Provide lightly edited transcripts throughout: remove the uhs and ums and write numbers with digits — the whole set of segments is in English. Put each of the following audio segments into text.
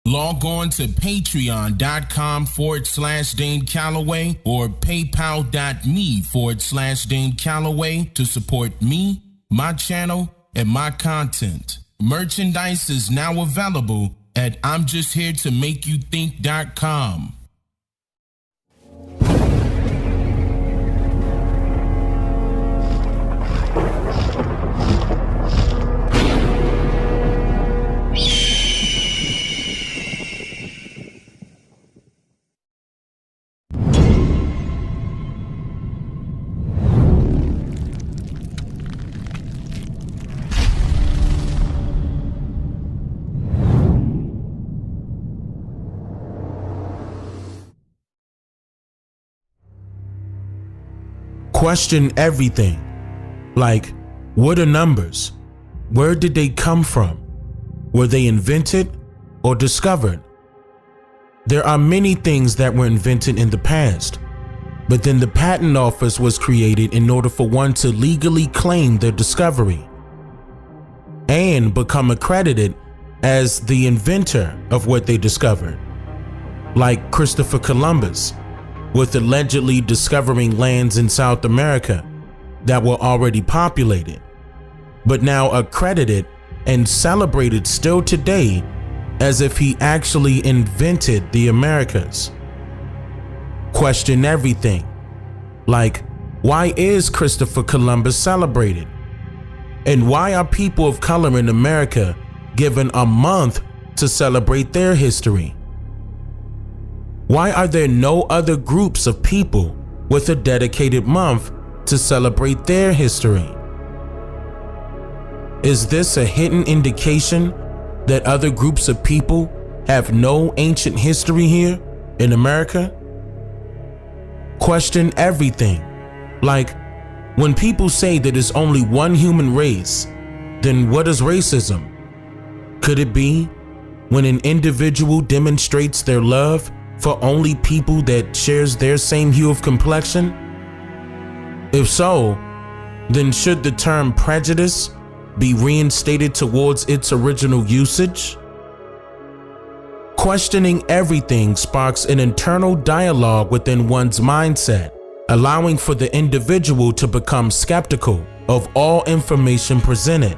Log on to patreon.com/Dane Calloway or paypal.me/Dane Calloway to support me, my channel, and my content. Merchandise is now available at I'mJustHereToMakeYouThink.com. Question everything, like, what are numbers? Where did they come from? Were they invented or discovered? There are many things that were invented in the past, but then the patent office was created in order for one to legally claim their discovery and become accredited as the inventor of what they discovered, like Christopher Columbus, with allegedly discovering lands in South America that were already populated, but now accredited and celebrated still today as if he actually invented the Americas. Question everything, like, why is Christopher Columbus celebrated? And why are people of color in America given a month to celebrate their history? Why are there no other groups of people with a dedicated month to celebrate their history? Is this a hidden indication that other groups of people have no ancient history here in America? Question everything, like, when people say that there's only one human race, then what is racism? Could it be when an individual demonstrates their love for only people that shares their same hue of complexion? If so, then should the term prejudice be reinstated towards its original usage? Questioning everything sparks an internal dialogue within one's mindset, allowing for the individual to become skeptical of all information presented.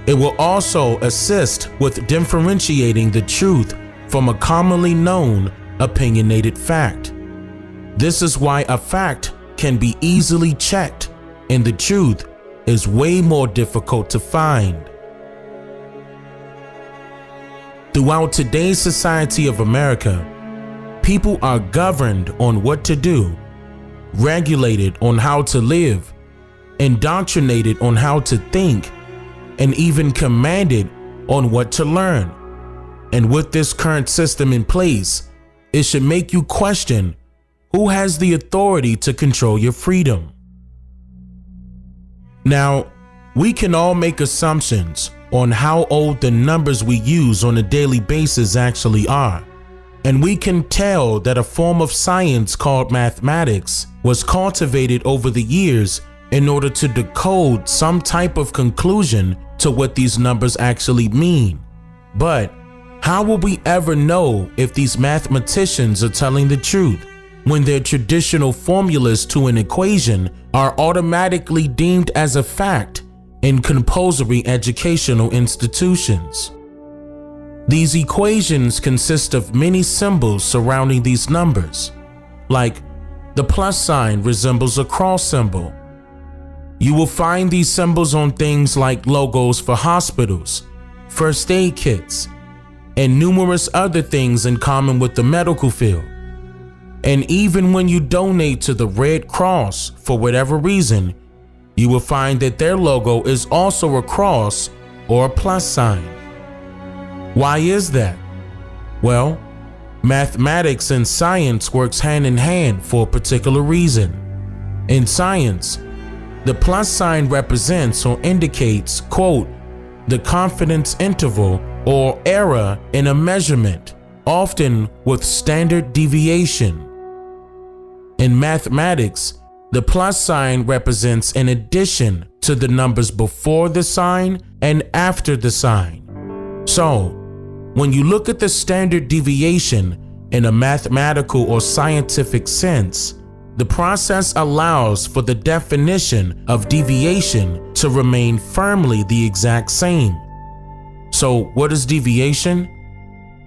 It will also assist with differentiating the truth from a commonly known opinionated fact. This is why a fact can be easily checked and the truth is way more difficult to find. Throughout today's society of America, people are governed on what to do, regulated on how to live, indoctrinated on how to think, and even commanded on what to learn. And with this current system in place, it should make you question who has the authority to control your freedom. Now, we can all make assumptions on how old the numbers we use on a daily basis actually are, and we can tell that a form of science called mathematics was cultivated over the years in order to decode some type of conclusion to what these numbers actually mean. But how will we ever know if these mathematicians are telling the truth when their traditional formulas to an equation are automatically deemed as a fact in compulsory educational institutions? These equations consist of many symbols surrounding these numbers, like the plus sign resembles a cross symbol. You will find these symbols on things like logos for hospitals, first aid kits, and numerous other things in common with the medical field. And even when you donate to the Red Cross for whatever reason, you will find that their logo is also a cross or a plus sign. Why is that? Well, mathematics and science works hand in hand for a particular reason. In science, the plus sign represents or indicates, quote, the confidence interval or error in a measurement, often with standard deviation. In mathematics, the plus sign represents an addition to the numbers before the sign and after the sign. So, when you look at the standard deviation in a mathematical or scientific sense, the process allows for the definition of deviation to remain firmly the exact same. So what is deviation?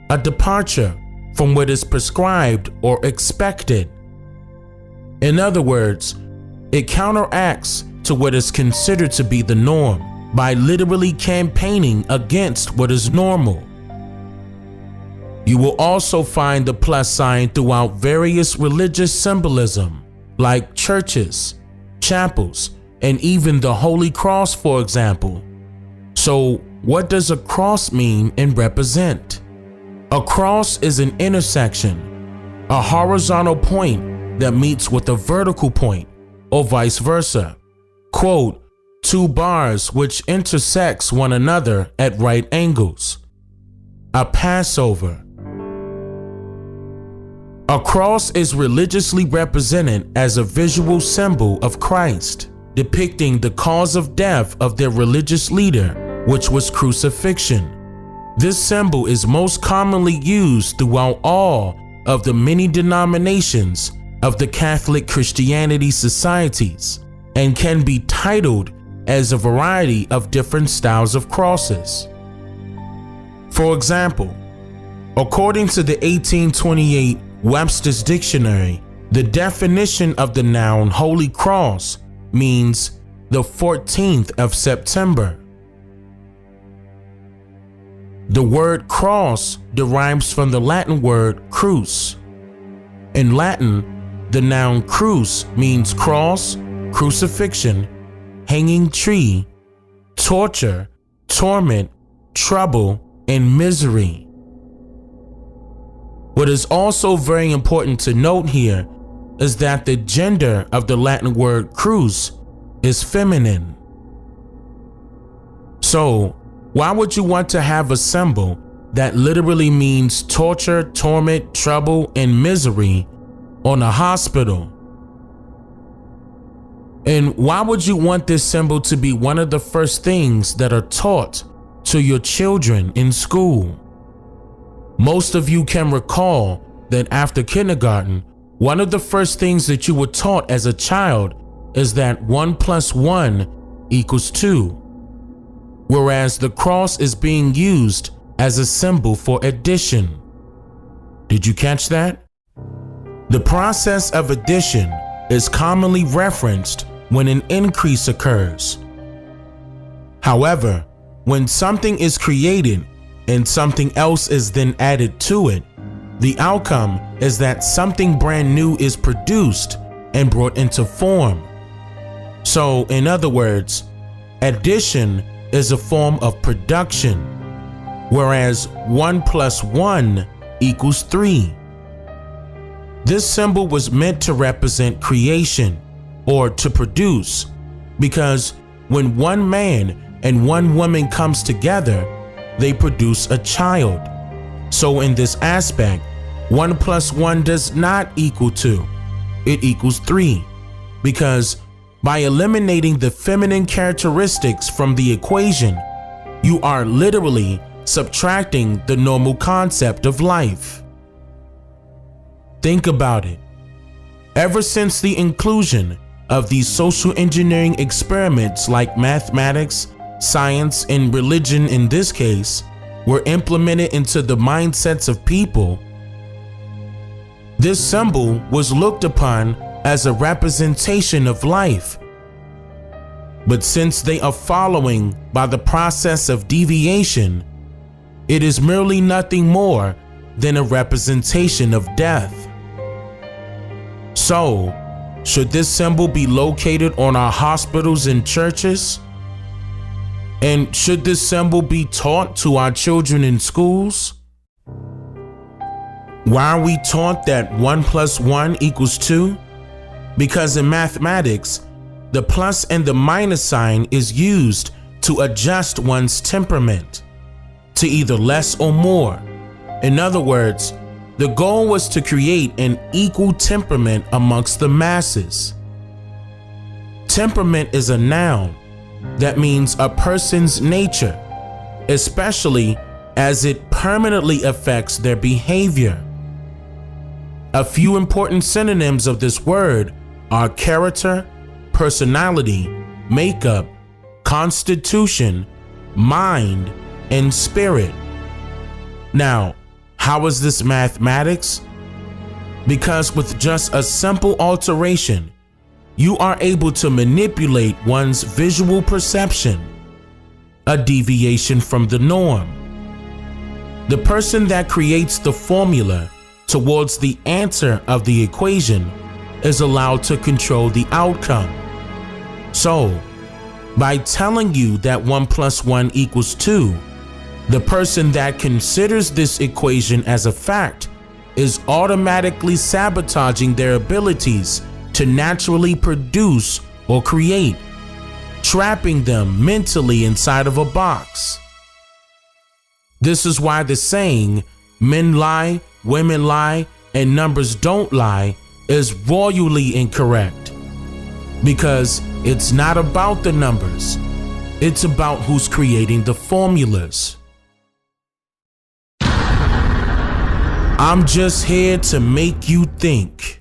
A departure from what is prescribed or expected. In other words, it counteracts to what is considered to be the norm by literally campaigning against what is normal. You will also find the plus sign throughout various religious symbolism, like churches, chapels, and even the Holy Cross, for example. So, what does a cross mean and represent? A cross is an intersection, a horizontal point that meets with a vertical point, or vice versa. Quote, two bars which intersects one another at right angles. A Passover. A cross is religiously represented as a visual symbol of Christ, depicting the cause of death of their religious leader, which was crucifixion. This symbol is most commonly used throughout all of the many denominations of the Catholic Christianity societies and can be titled as a variety of different styles of crosses. For example, according to the 1828 Webster's Dictionary, the definition of the noun Holy Cross means the 14th of September. The word cross derives from the Latin word crus. In Latin, the noun crus means cross, crucifixion, hanging tree, torture, torment, trouble, and misery. What is also very important to note here is that the gender of the Latin word crus is feminine. So, why would you want to have a symbol that literally means torture, torment, trouble, and misery on a hospital? And why would you want this symbol to be one of the first things that are taught to your children in school? Most of you can recall that after kindergarten, one of the first things that you were taught as a child is that 1 + 1 = 2, whereas the cross is being used as a symbol for addition. Did you catch that? The process of addition is commonly referenced when an increase occurs. However, when something is created and something else is then added to it, the outcome is that something brand new is produced and brought into form. So, in other words, addition is a form of production, whereas 1 + 1 = 3. This symbol was meant to represent creation, or to produce, because when one man and one woman comes together, they produce a child. So in this aspect, 1 + 1 does not equal 2, it equals 3, because by eliminating the feminine characteristics from the equation, you are literally subtracting the normal concept of life. Think about it. Ever since the inclusion of these social engineering experiments like mathematics, science, and religion in this case, were implemented into the mindsets of people, this symbol was looked upon as a representation of life. But since they are following by the process of deviation, it is merely nothing more than a representation of death. So, should this symbol be located on our hospitals and churches? And should this symbol be taught to our children in schools? Why are we taught that 1 + 1 = 2? Because in mathematics, the plus and the minus sign is used to adjust one's temperament to either less or more. In other words, the goal was to create an equal temperament amongst the masses. Temperament is a noun that means a person's nature, especially as it permanently affects their behavior. A few important synonyms of this word are character, personality, makeup, constitution, mind, and spirit. Now, how is this mathematics? Because with just a simple alteration, you are able to manipulate one's visual perception, a deviation from the norm. The person that creates the formula towards the answer of the equation is allowed to control the outcome. So, by telling you that 1 + 1 = 2, the person that considers this equation as a fact is automatically sabotaging their abilities to naturally produce or create, trapping them mentally inside of a box. This is why the saying, "men lie, women lie, and numbers don't lie," is royally incorrect. Because it's not about the numbers, it's about who's creating the formulas. I'm just here to make you think.